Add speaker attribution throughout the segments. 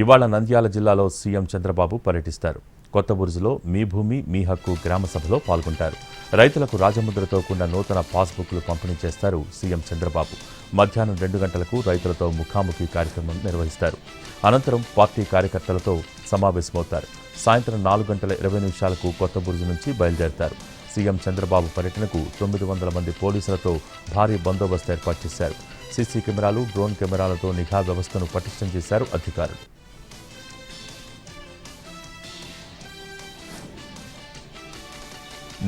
Speaker 1: ఇవాళ నంద్యాల జిల్లాలో సీఎం చంద్రబాబు పర్యటిస్తారు. కొత్త బురుజులో మీ భూమి మీ హక్కు గ్రామ సభలో పాల్గొంటారు. రైతులకు రాజముద్రతో కూడిన నూతన పాస్బుక్లు పంపిణీ చేస్తారు సీఎం చంద్రబాబు. మధ్యాహ్నం 2 గంటలకు రైతులతో ముఖాముఖి కార్యక్రమం నిర్వహిస్తారు. అనంతరం పార్టీ కార్యకర్తలతో సమావేశమవుతారు. సాయంత్రం 4:20 కొత్త బురుజు నుంచి బయలుదేరతారు. సీఎం చంద్రబాబు పర్యటనకు 900 మంది పోలీసులతో భారీ బందోబస్తు ఏర్పాటు చేశారు. సీసీ కెమెరాలు, డ్రోన్ కెమెరాలతో నిఘా వ్యవస్థను పటిష్టం చేశారు అధికారులు.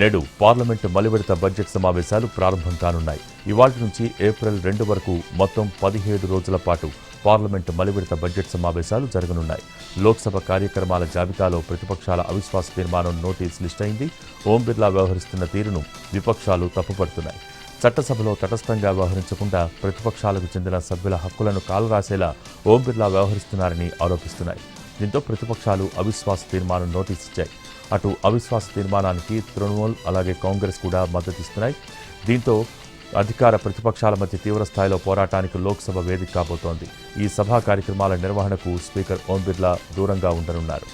Speaker 1: నేడు పార్లమెంటు మలివిడత బడ్జెట్ సమావేశాలు ప్రారంభం కానున్నాయి. ఇవాళ్టి నుంచి ఏప్రిల్ 2 వరకు మొత్తం 17 రోజుల పాటు పార్లమెంటు మలివిడత బడ్జెట్ సమావేశాలు జరగనున్నాయి. లోక్సభ కార్యక్రమాల జాబితాలో ప్రతిపక్షాల అవిశ్వాస తీర్మానం నోటీస్ లిస్ట్ అయింది. ఓం బిర్లా వ్యవహరిస్తున్న తీరును విపక్షాలు తప్పుపడుతున్నాయి. చట్టసభలో తటస్థంగా వ్యవహరించకుండా ప్రతిపక్షాలకు చెందిన సభ్యుల హక్కులను కాలరాసేలా ఓం బిర్లా వ్యవహరిస్తున్నారని ఆరోపిస్తున్నాయి. దీంతో ప్రతిపక్షాలు అవిశ్వాస తీర్మానం నోటీస్ ఇచ్చాయి. అటు అవిశ్వాస తీర్మానానికి తృణమూల్ అలాగే కాంగ్రెస్ కూడా మద్దతిస్తున్నాయి. దీంతో అధికార ప్రతిపక్షాల మధ్య తీవ్రస్థాయిలో పోరాటానికి లోక్సభ వేదిక కాబోతోంది. ఈ సభా కార్యక్రమాల నిర్వహణకు స్పీకర్ ఓం బిర్లా దూరంగా ఉండనున్నారు.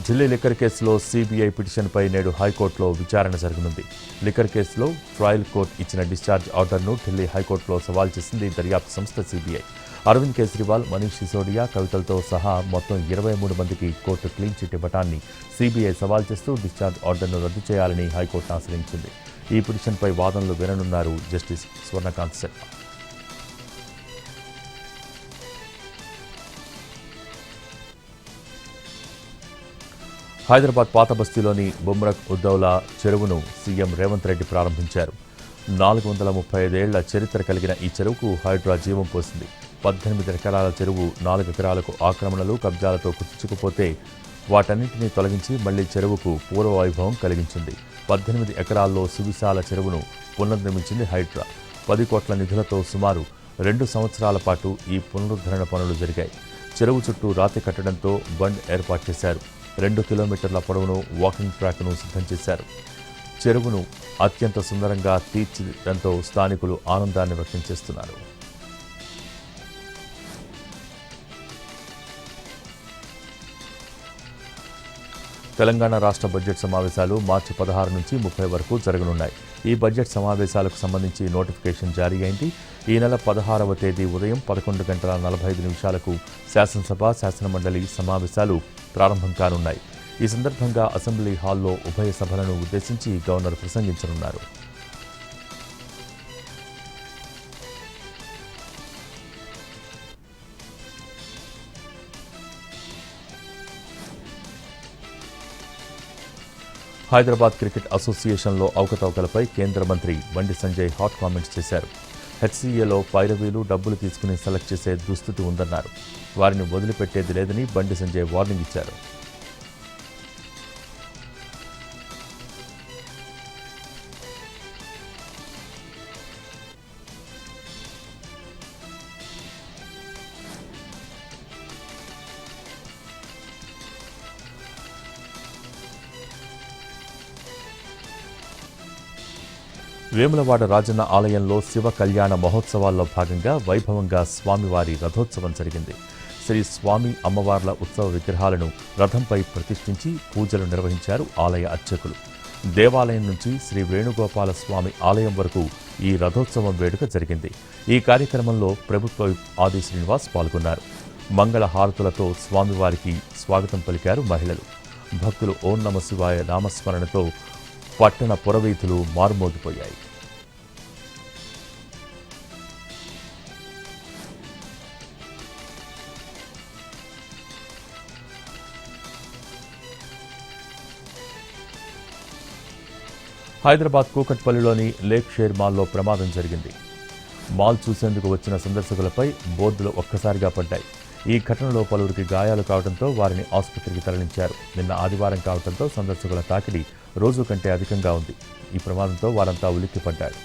Speaker 1: ఢిల్లీ లిక్కర్ కేసులో సీబీఐ పిటిషన్పై నేడు హైకోర్టులో విచారణ జరగనుంది. లిక్కర్ కేసులో ట్రయల్ కోర్టు ఇచ్చిన డిశ్చార్జ్ ఆర్డర్ను ఢిల్లీ హైకోర్టులో సవాల్ చేసింది దర్యాప్తు సంస్థ సీబీఐ. అరవింద్ కేజ్రీవాల్, మనీష్ సిసోడియా, కవితలతో సహా మొత్తం 23 మందికి కోర్టు క్లీన్ చిట్ ఇవ్వటాన్ని సీబీఐ సవాల్ చేస్తూ డిశ్చార్జ్ ఆర్డర్ను రద్దు చేయాలని హైకోర్టును ఆశ్రయించింది. ఈ పిటిషన్పై వాదనలు విననున్నారు జస్టిస్ స్వర్ణకాంత్ శర్మ. హైదరాబాద్ పాత బస్తీలోని బుమ్రక్ ఉద్దౌలా చెరువును సీఎం రేవంత్ రెడ్డి ప్రారంభించారు. 435 ఏళ్ల చరిత్ర కలిగిన ఈ చెరువుకు హైడ్రా జీవం పోసింది. 18 ఎకరాల చెరువు 4 ఎకరాలకు ఆక్రమణలు, కబ్జాలతో కుచ్చుకుపోతే వాటన్నింటినీ తొలగించి మళ్లీ చెరువుకు పూర్వవైభవం కలిగించింది. 18 ఎకరాల్లో సువిశాల చెరువును పునర్నిర్మించింది హైడ్రా. 10 కోట్ల నిధులతో సుమారు 2 సంవత్సరాల పాటు ఈ పునరుద్ధరణ పనులు జరిగాయి. చెరువు చుట్టూ రాతి కట్టడంతో బండ్ ఏర్పాటు చేశారు. 2 కిలోమీటర్ల పొడవును వాకింగ్ ట్రాక్ను సిద్ధం చేశారు. చెరువును అత్యంత సుందరంగా తీర్చిదిద్దడంతో స్థానికులు ఆనందాన్ని వ్యక్తం చేస్తున్నారు. తెలంగాణ రాష్ట్ర బడ్జెట్ సమావేశాలు మార్చి 16 నుంచి 30 వరకు జరగనున్నాయి. ఈ బడ్జెట్ సమావేశాలకు సంబంధించి నోటిఫికేషన్ జారీ అయింది. ఈ నెల 16వ తేదీ ఉదయం 11:45 శాసనసభ, శాసనమండలి సమావేశాలు ప్రారంభం కానున్నాయి. ఈ సందర్భంగా అసెంబ్లీ హాల్లో ఉభయ సభలను ఉద్దేశించి గవర్నర్ ప్రసంగించనున్నారు. హైదరాబాద్ క్రికెట్ అసోసియేషన్లో అవకతవకలపై కేంద్ర మంత్రి బండి సంజయ్ హాట్ కామెంట్స్ చేశారు. హెచ్సీఏలో పైరవీలు డబ్బులు తీసుకుని సెలెక్ట్ చేసే దుస్థితి ఉందన్నారు. వారిని వదిలిపెట్టేది లేదని బండి సంజయ్ వార్నింగ్ ఇచ్చారు. వేములవాడ రాజన్న ఆలయంలో శివ కళ్యాణ మహోత్సవాల్లో భాగంగా వైభవంగా స్వామివారి రథోత్సవం జరిగింది. శ్రీ స్వామి అమ్మవార్ల ఉత్సవ విగ్రహాలను రథంపై ప్రతిష్ఠించి పూజలు నిర్వహించారు ఆలయ అర్చకులు. దేవాలయం నుంచి శ్రీ వేణుగోపాల స్వామి ఆలయం వరకు ఈ రథోత్సవం వేడుక జరిగింది. ఈ కార్యక్రమంలో ప్రభుత్వ ఆది శ్రీనివాస్ పాల్గొన్నారు. మంగళ హారతులతో స్వామివారికి స్వాగతం పలికారు మహిళలు. భక్తులు ఓం నమ శివాయ నామస్మరణతో పట్టణ పురవీధులు మారుమోగిపోయాయి. హైదరాబాద్ కూకట్పల్లిలోని లేక్ షేర్ మాల్లో ప్రమాదం జరిగింది. మాల్ చూసేందుకు వచ్చిన సందర్శకులపై బోర్డులు ఒక్కసారిగా పడ్డాయి. ఈ ఘటనలో పలువురికి గాయాలు కావడంతో వారిని ఆసుపత్రికి తరలించారు. నిన్న ఆదివారం కావడంతో సందర్శకుల తాకిడి రోజు కంటే అధికంగా ఉంది. ఈ ప్రమాదంతో వారంతా ఉలిక్కిపడ్డారు.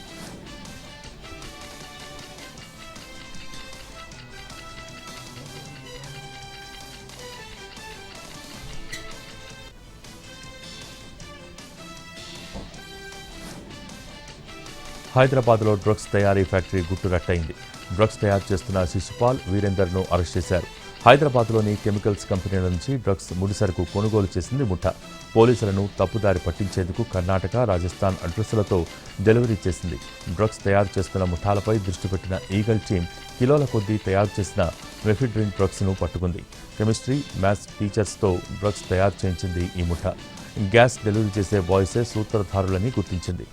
Speaker 1: హైదరాబాద్లో డ్రగ్స్ తయారీ ఫ్యాక్టరీ గుట్టురట్టయింది. డ్రగ్స్ తయారు చేస్తున్న శిశుపాల్, వీరేందర్ను అరెస్ట్ చేశారు. హైదరాబాద్లోని కెమికల్స్ కంపెనీల నుంచి డ్రగ్స్ ముడిసరుకు కొనుగోలు చేసింది ముఠా. పోలీసులను తప్పుదారి పట్టించేందుకు కర్ణాటక, రాజస్థాన్ అడ్రస్సులతో డెలివరీ చేసింది. డ్రగ్స్ తయారు చేస్తున్న ముఠాలపై దృష్టి పెట్టిన ఈగల్ టీం కిలోల కొద్దీ తయారు చేసిన మెఫిడ్రిన్ డ్రగ్స్ను పట్టుకుంది. కెమిస్ట్రీ, మ్యాథ్స్ టీచర్స్తో డ్రగ్స్ తయారు చేయించింది ఈ ముఠా. గ్యాస్ డెలివరీ చేసే బాయ్సే సూత్రధారులని గుర్తించింది.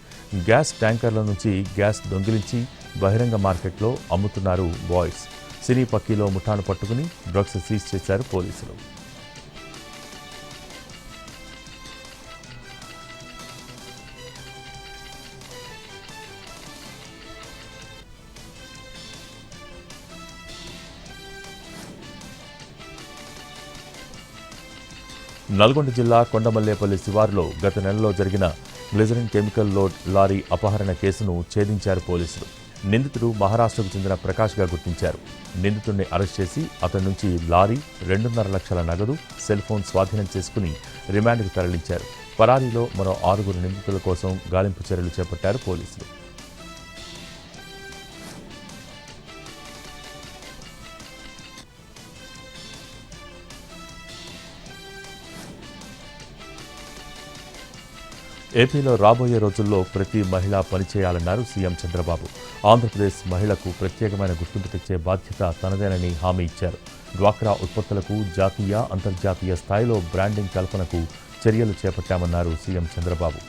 Speaker 1: గ్యాస్ ట్యాంకర్ల నుంచి గ్యాస్ దొంగిలించి బహిరంగ మార్కెట్లో అమ్ముతున్నారు బాయ్స్. సినీ పక్కీలో ముఠాను పట్టుకుని డ్రగ్స్ సీజ్ చేశారు పోలీసులు. నల్గొండ జిల్లా కొండమల్లేపల్లి శివారులో గత నెలలో జరిగిన గ్లిజరిన్ కెమికల్ లోడ్ లారీ అపహరణ కేసును ఛేదించారు పోలీసులు. నిందితుడు మహారాష్ట్రకు చెందిన ప్రకాష్గా గుర్తించారు. నిందితుడిని అరెస్ట్ చేసి అతని నుంచి లారీ, 2.5 లక్షల నగదు, సెల్ ఫోన్ స్వాధీనం చేసుకుని రిమాండ్కు తరలించారు. పరారీలో మరో 6 నిందితుల కోసం గాలింపు చర్యలు చేపట్టారు పోలీసులు. ఏపీలో రాబోయే రోజుల్లో ప్రతి మహిళ పనిచేయాలన్నారు సీఎం చంద్రబాబు. ఆంధ్రప్రదేశ్ మహిళకు ప్రత్యేకమైన గుర్తింపు తెచ్చే బాధ్యత తనదేనని హామీ ఇచ్చారు. డ్వాక్రా ఉత్పత్తులకు జాతీయ, అంతర్జాతీయ స్థాయిలో బ్రాండింగ్ కల్పనకు చర్యలు చేపట్టామన్నారు సీఎం చంద్రబాబు.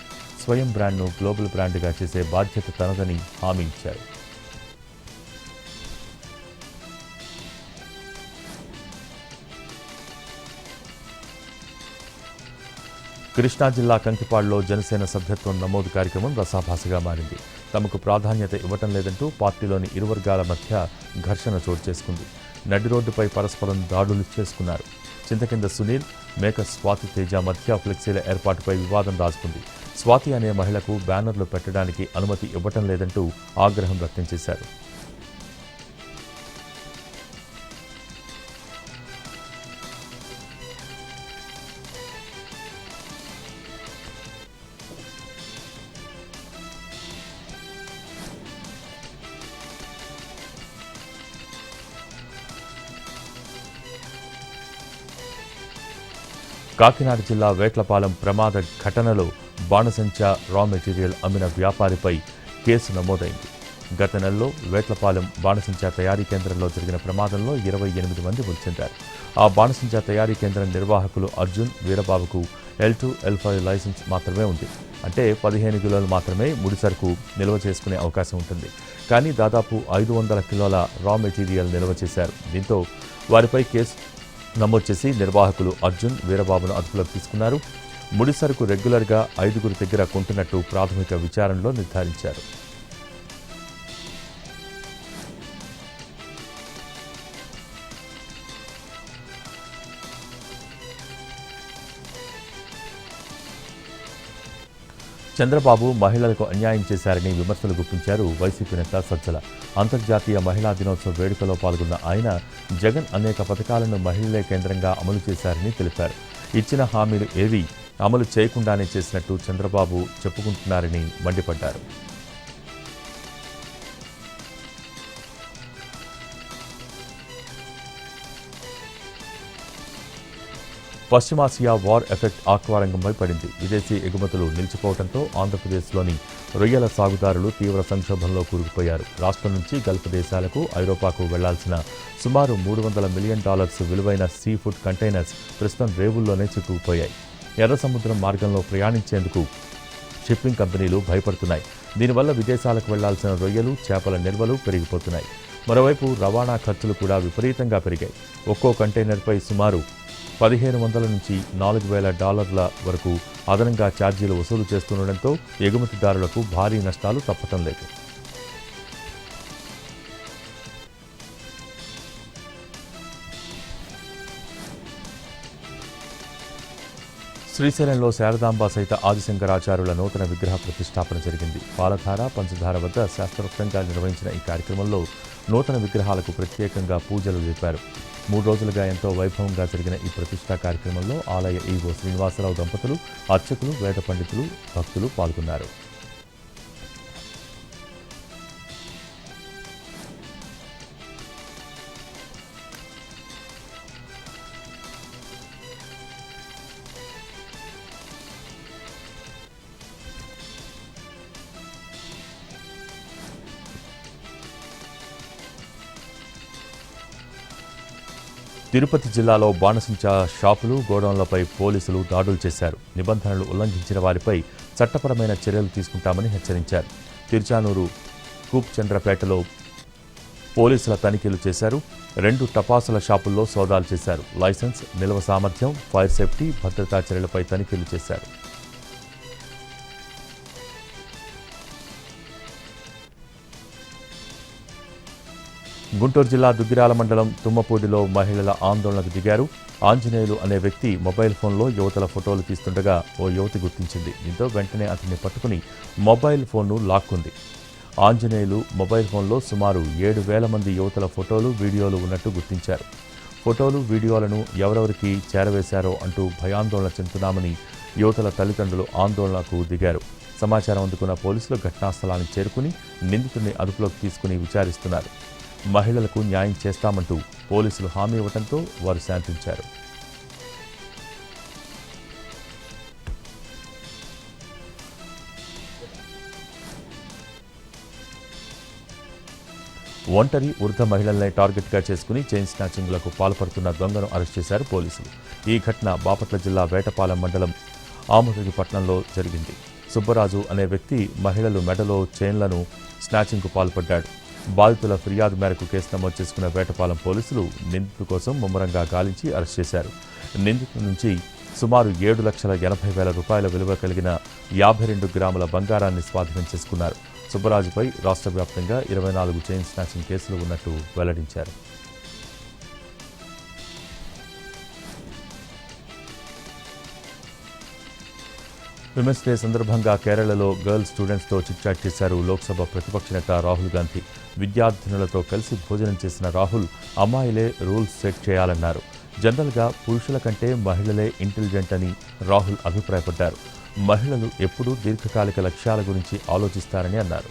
Speaker 1: స్వయం బ్రాండ్ను గ్లోబల్ బ్రాండ్గా చేసే బాధ్యత తనదని హామీ ఇచ్చారు. కృష్ణా జిల్లా కంకిపాడులో జనసేన సభ్యత్వం నమోదు కార్యక్రమం రసాభాసగా మారింది. తమకు ప్రాధాన్యత ఇవ్వటం లేదంటూ పార్టీలోని ఇరు వర్గాల మధ్య ఘర్షణ చోటు చేసుకుంది. నడి రోడ్డుపై పరస్పరం దాడులు చేసుకున్నారు. చింతకింద సునీల్, మేక స్వాతి తేజ మధ్య ఫ్లెక్సీల ఏర్పాటుపై వివాదం రాజుకుంది. స్వాతి అనే మహిళకు బ్యానర్లు పెట్టడానికి అనుమతి ఇవ్వటం లేదంటూ ఆగ్రహం వ్యక్తం చేశారు. కాకినాడ జిల్లా వేట్లపాలెం ప్రమాద ఘటనలో బాణసంచా రా మెటీరియల్ అమ్మిన వ్యాపారిపై కేసు నమోదైంది. గత నెలలో వేట్లపాలెం బాణసంచా తయారీ కేంద్రంలో జరిగిన ప్రమాదంలో 28 మంది మృతి చెందారు. ఆ బాణసంచా తయారీ కేంద్రం నిర్వాహకులు అర్జున్, వీరబాబుకు L2, L5 లైసెన్స్ మాత్రమే ఉంది. అంటే 15 కిలోలు మాత్రమే ముడిసరుకు నిల్వ చేసుకునే అవకాశం ఉంటుంది. కానీ దాదాపు 500 కిలోల రా మెటీరియల్ నిల్వ చేశారు. దీంతో వారిపై కేసు నమోదు చేసి నిర్వాహకులు అర్జున్, వీరబాబును అదుపులోకి తీసుకున్నారు. ముడిసరుకు రెగ్యులర్గా 5 దగ్గర కొంటున్నట్టు ప్రాథమిక విచారణలో నిర్ధారించారు. చంద్రబాబు మహిళలకు అన్యాయం చేశారని విమర్శలు గుప్పించారు వైసీపీ నేత సజ్జల. అంతర్జాతీయ మహిళా దినోత్సవ వేడుకలో పాల్గొన్న ఆయన జగన్ అనేక పథకాలను మహిళలే కేంద్రంగా అమలు చేశారని తెలిపారు. ఇచ్చిన హామీలు ఏవీ అమలు చేయకుండానే చేసినట్టు చంద్రబాబు చెప్పుకుంటున్నారని మండిపడ్డారు. పశ్చిమాసియా వార్ ఎఫెక్ట్ ఆక్వా రంగంపై పడింది. విదేశీ ఎగుమతులు నిలిచిపోవడంతో ఆంధ్రప్రదేశ్లోని రొయ్యల సాగుదారులు తీవ్ర సంక్షోభంలో కూరుకుపోయారు. రాష్ట్రం నుంచి గల్ఫ్ దేశాలకు, ఐరోపాకు వెళ్లాల్సిన సుమారు $300 మిలియన్ విలువైన సీ ఫుడ్ కంటైనర్స్ ప్రస్తుతం రేవుల్లోనే చిక్కుకుపోయాయి. ఎర్ర సముద్రం మార్గంలో ప్రయాణించేందుకు షిప్పింగ్ కంపెనీలు భయపడుతున్నాయి. దీనివల్ల విదేశాలకు వెళ్లాల్సిన రొయ్యలు, చేపల నిల్వలు పెరిగిపోతున్నాయి. మరోవైపు రవాణా ఖర్చులు కూడా విపరీతంగా పెరిగాయి. ఒక్కో కంటైనర్పై సుమారు $1,500 నుంచి $4,000 వరకు అదనంగా ఛార్జీలు వసూలు చేస్తుండటంతో ఎగుమతిదారులకు భారీ నష్టాలు తప్పటం లేదు. శ్రీశైలంలో శారదాంబ సహిత ఆదిశంకరాచార్యుల నూతన విగ్రహ ప్రతిష్టాపన జరిగింది. పాలధార, పంచధార వద్ద శాస్త్రోక్తంగా నిర్వహించిన ఈ కార్యక్రమంలో నూతన విగ్రహాలకు ప్రత్యేకంగా పూజలు జరిపారు. 3 రోజులుగా ఎంతో వైభవంగా జరిగిన ఈ ప్రతిష్టా కార్యక్రమంలో ఆలయ ఈవో శ్రీనివాసరావు దంపతులు, అర్చకులు, వేద పండితులు, భక్తులు పాల్గొన్నారు. తిరుపతి జిల్లాలో బాణసంచా షాపులు, గోడౌన్లపై పోలీసులు దాడులు చేశారు. నిబంధనలు ఉల్లంఘించిన వారిపై చట్టపరమైన చర్యలు తీసుకుంటామని హెచ్చరించారు. తిరుచానూరు కూప్చంద్రపేటలో పోలీసుల తనిఖీలు చేశారు. 2 టపాసుల షాపుల్లో సోదాలు చేశారు. లైసెన్స్, నిల్వ సామర్థ్యం, ఫైర్ సేఫ్టీ, భద్రతా చర్యలపై తనిఖీలు చేశారు. గుంటూరు జిల్లా దుగ్గిరాల మండలం తుమ్మపూడిలో మహిళల ఆందోళనకు దిగారు. ఆంజనేయులు అనే వ్యక్తి మొబైల్ ఫోన్లో యువతల ఫోటోలు తీస్తుండగా ఓ యువతి గుర్తించింది. దీంతో వెంటనే అతన్ని పట్టుకుని మొబైల్ ఫోన్ను లాక్కుంది. ఆంజనేయులు మొబైల్ ఫోన్లో సుమారు 7,000 మంది యువతల ఫోటోలు, వీడియోలు ఉన్నట్టు గుర్తించారు. ఫోటోలు, వీడియోలను ఎవరెవరికి చేరవేశారో అంటూ భయాందోళన చెందుతున్నామని యువతల తల్లిదండ్రులు ఆందోళనకు దిగారు. సమాచారం అందుకున్న పోలీసులు ఘటనా స్థలానికి చేరుకుని నిందితుడిని అదుపులోకి తీసుకుని విచారిస్తున్నారు. మహిళలకు న్యాయం చేస్తామంటూ పోలీసులు హామీ ఇవ్వడంతో వారు శాంతించారు. ఒంటరి వృద్ధ మహిళలనే టార్గెట్గా చేసుకుని చైన్ స్నాచింగ్లకు పాల్పడుతున్న దొంగను అరెస్ట్ చేశారు పోలీసులు. ఈ ఘటన బాపట్ల జిల్లా వేటపాలెం మండలం ఆముదగిపట్నంలో జరిగింది. సుబ్బరాజు అనే వ్యక్తి మహిళలు మెడలో చైన్లను స్నాచింగ్కు పాల్పడ్డాడు. బాధితుల ఫిర్యాదు మేరకు కేసు నమోదు చేసుకున్న వేటపాలెం పోలీసులు నిందితుడి కోసం ముమ్మరంగా గాలించి అరెస్ట్ చేశారు. నిందితుడి నుంచి సుమారు 7,80,000 రూపాయల విలువ కలిగిన 52 గ్రాముల బంగారాన్ని స్వాధీనం చేసుకున్నారు. సుబ్బరాజుపై రాష్ట్ర వ్యాప్తంగా 24 చైన్ స్నాచింగ్ కేసులు ఉన్నట్టు వెల్లడించారు. విమెన్స్ డే సందర్భంగా కేరళలో గర్ల్స్ స్టూడెంట్స్తో చిట్చాట్ చేశారు లోక్సభ ప్రతిపక్ష నేత రాహుల్ గాంధీ. విద్యార్థినులతో కలిసి భోజనం చేసిన రాహుల్ అమ్మాయిలే రూల్స్ సెట్ చేయాలన్నారు. జనరల్గా పురుషుల కంటే మహిళలే ఇంటెలిజెంట్ అని రాహుల్ అభిప్రాయపడ్డారు. మహిళలు ఎప్పుడూ దీర్ఘకాలిక లక్ష్యాల గురించి ఆలోచిస్తారని అన్నారు.